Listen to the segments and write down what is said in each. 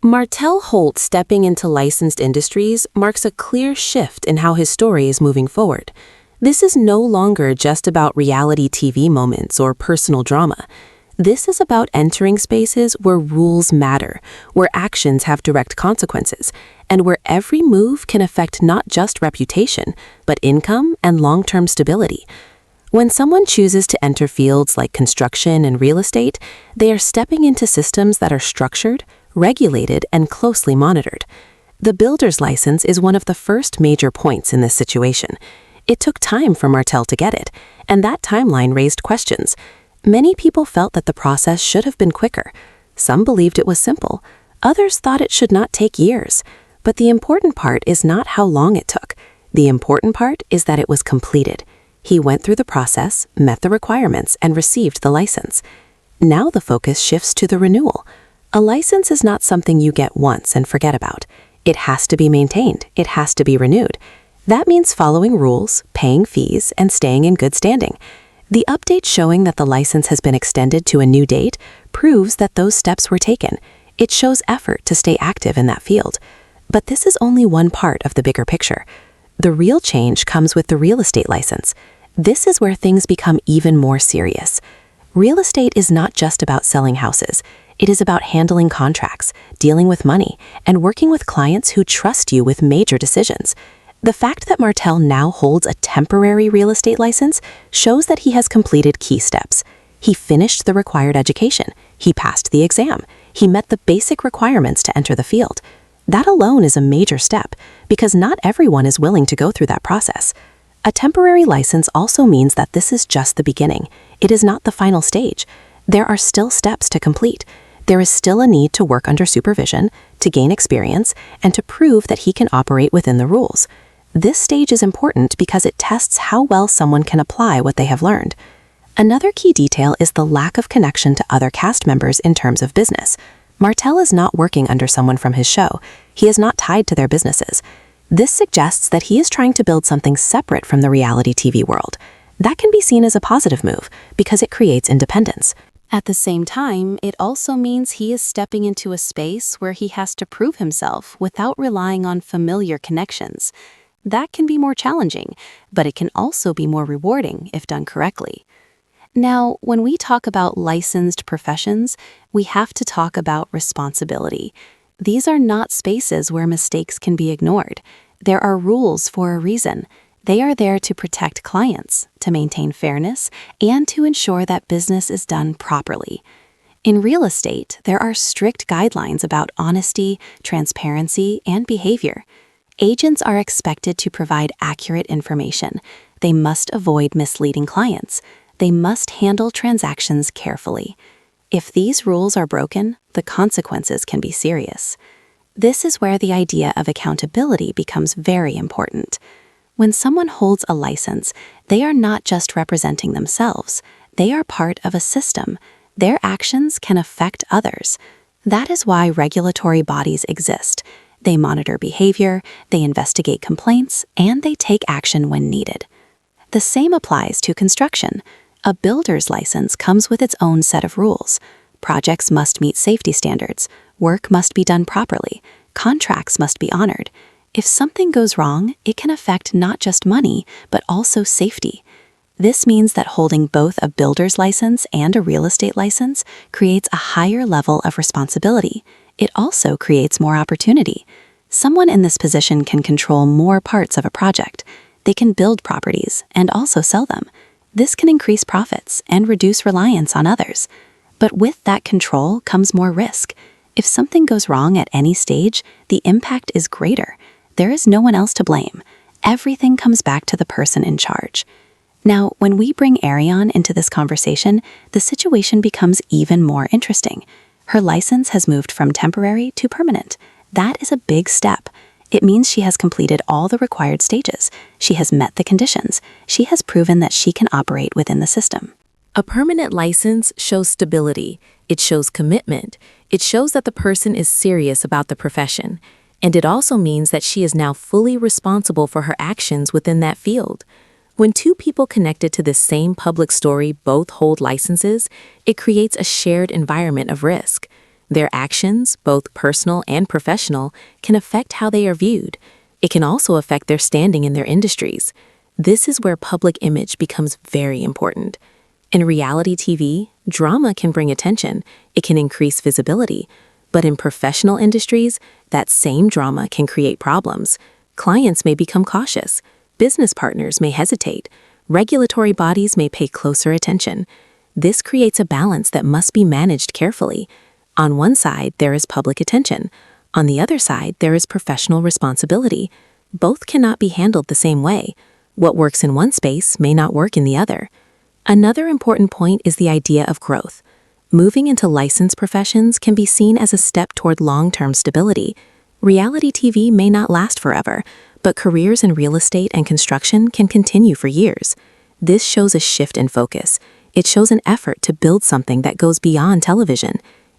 Martell Holt stepping into licensed industries marks a clear shift in how his story is moving forward. This is no longer just about reality TV moments or personal drama. This is about entering spaces where rules matter, where actions have direct consequences, and where every move can affect not just reputation, but income and long-term stability. When someone chooses to enter fields like construction and real estate, they are stepping into systems that are structured, regulated, and closely monitored. The builder's license is one of the first major points in this situation. It took time for Martell to get it, and that timeline raised questions. Many people felt that the process should have been quicker. Some believed it was simple. Others thought it should not take years. But the important part is not how long it took. The important part is that it was completed. He went through the process, met the requirements, and received the license. Now the focus shifts to the renewal. A license is not something you get once and forget about. It has to be maintained. It has to be renewed. That means following rules, paying fees, and staying in good standing. The update showing that the license has been extended to a new date proves that those steps were taken. It shows effort to stay active in that field. But this is only one part of the bigger picture. The real change comes with the real estate license. This is where things become even more serious. Real estate is not just about selling houses. It is about handling contracts, dealing with money, and working with clients who trust you with major decisions. The fact that Martell now holds a temporary real estate license shows that he has completed key steps. He finished the required education. He passed the exam. He met the basic requirements to enter the field. That alone is a major step, because not everyone is willing to go through that process. A temporary license also means that this is just the beginning. It is not the final stage. There are still steps to complete. There is still a need to work under supervision, to gain experience, and to prove that he can operate within the rules. This stage is important because it tests how well someone can apply what they have learned. Another key detail is the lack of connection to other cast members in terms of business. Martell is not working under someone from his show. He is not tied to their businesses. This suggests that he is trying to build something separate from the reality TV world. That can be seen as a positive move because it creates independence. At the same time, it also means he is stepping into a space where he has to prove himself without relying on familiar connections. That can be more challenging, but it can also be more rewarding if done correctly. Now, when we talk about licensed professions, we have to talk about responsibility. These are not spaces where mistakes can be ignored. There are rules for a reason. They are there to protect clients, to maintain fairness, and to ensure that business is done properly. In real estate, there are strict guidelines about honesty, transparency, and behavior. Agents are expected to provide accurate information. They must avoid misleading clients. They must handle transactions carefully. If these rules are broken, the consequences can be serious. This is where the idea of accountability becomes very important. When someone holds a license, they are not just representing themselves. They are part of a system. Their actions can affect others. That is why regulatory bodies exist. They monitor behavior, they investigate complaints, and they take action when needed. The same applies to construction. A builder's license comes with its own set of rules. Projects must meet safety standards. Work must be done properly. Contracts must be honored. If something goes wrong, it can affect not just money, but also safety. This means that holding both a builder's license and a real estate license creates a higher level of responsibility. It also creates more opportunity. Someone in this position can control more parts of a project. They can build properties and also sell them. This can increase profits and reduce reliance on others. But with that control comes more risk. If something goes wrong at any stage, the impact is greater. There is no one else to blame. Everything comes back to the person in charge. Now, when we bring Arion into this conversation, the situation becomes even more interesting. Her license has moved from temporary to permanent. That is a big step. It means she has completed all the required stages. She has met the conditions. She has proven that she can operate within the system. A permanent license shows stability. It shows commitment. It shows that the person is serious about the profession. And it also means that she is now fully responsible for her actions within that field. When two people connected to this same public story both hold licenses, it creates a shared environment of risk. Their actions, both personal and professional, can affect how they are viewed. It can also affect their standing in their industries. This is where public image becomes very important. In reality TV, drama can bring attention, it can increase visibility, but in professional industries, that same drama can create problems. Clients may become cautious, business partners may hesitate, regulatory bodies may pay closer attention. This creates a balance that must be managed carefully. On one side, there is public attention. On the other side, there is professional responsibility. Both cannot be handled the same way. What works in one space may not work in the other. Another important point is the idea of growth. Moving into licensed professions can be seen as a step toward long-term stability. Reality TV may not last forever, but careers in real estate and construction can continue for years. This shows a shift in focus. It shows an effort to build something that goes beyond television.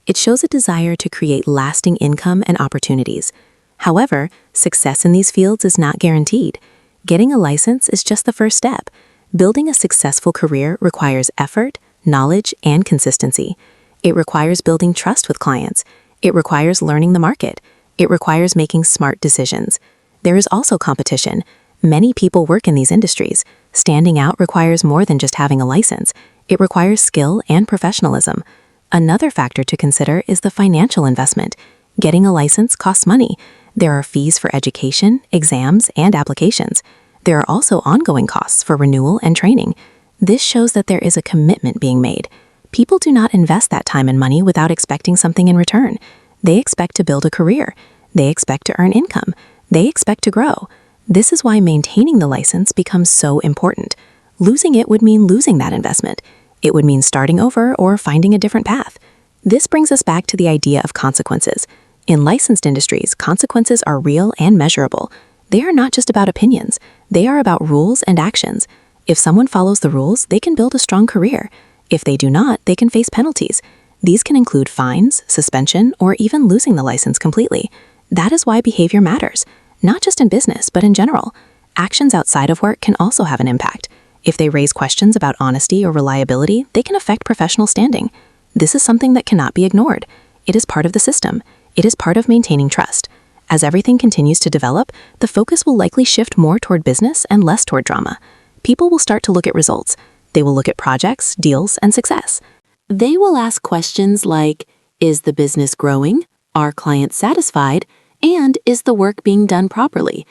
It shows a desire to create lasting income and opportunities. However, success in these fields is not guaranteed. Getting a license is just the first step. Building a successful career requires effort, knowledge, and consistency. It requires building trust with clients. It requires learning the market. It requires making smart decisions. There is also competition. Many people work in these industries. Standing out requires more than just having a license. It requires skill and professionalism. Another factor to consider is the financial investment. Getting a license costs money. There are fees for education, exams, and applications. There are also ongoing costs for renewal and training. This shows that there is a commitment being made. People do not invest that time and money without expecting something in return. They expect to build a career. They expect to earn income. They expect to grow. This is why maintaining the license becomes so important. Losing it would mean losing that investment. It would mean starting over or finding a different path. This brings us back to the idea of consequences. In licensed industries, consequences are real and measurable. They are not just about opinions. They are about rules and actions. If someone follows the rules, they can build a strong career. If they do not, they can face penalties. These can include fines, suspension, or even losing the license completely. That is why behavior matters, not just in business, but in general. Actions outside of work can also have an impact. If they raise questions about honesty or reliability, they can affect professional standing. This is something that cannot be ignored. It is part of the system. It is part of maintaining trust. As everything continues to develop, the focus will likely shift more toward business and less toward drama. People will start to look at results. They will look at projects, deals, and success. They will ask questions like, is the business growing? Are clients satisfied? And is the work being done properly?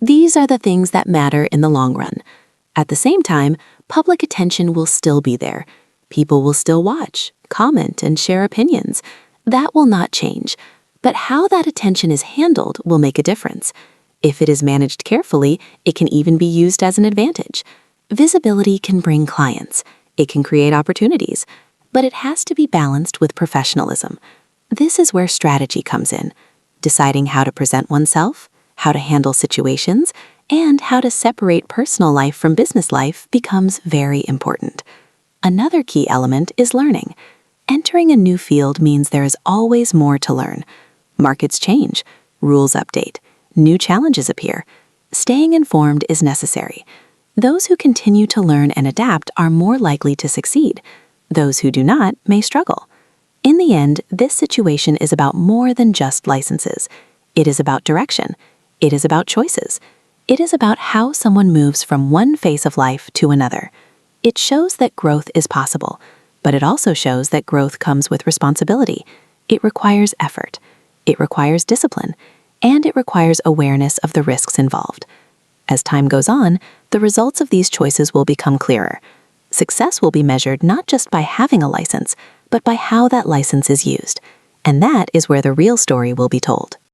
These are the things that matter in the long run. At the same time, public attention will still be there. People will still watch, comment, and share opinions. That will not change. But how that attention is handled will make a difference. If it is managed carefully, it can even be used as an advantage. Visibility can bring clients. It can create opportunities. But it has to be balanced with professionalism. This is where strategy comes in. Deciding how to present oneself, how to handle situations, and how to separate personal life from business life becomes very important. Another key element is learning. Entering a new field means there is always more to learn. Markets change, rules update, new challenges appear. Staying informed is necessary. Those who continue to learn and adapt are more likely to succeed. Those who do not may struggle. In the end, this situation is about more than just licenses. It is about direction. It is about choices. It is about how someone moves from one phase of life to another. It shows that growth is possible, but it also shows that growth comes with responsibility. It requires effort. It requires discipline, and it requires awareness of the risks involved. As time goes on, the results of these choices will become clearer. Success will be measured not just by having a license, but by how that license is used. And that is where the real story will be told.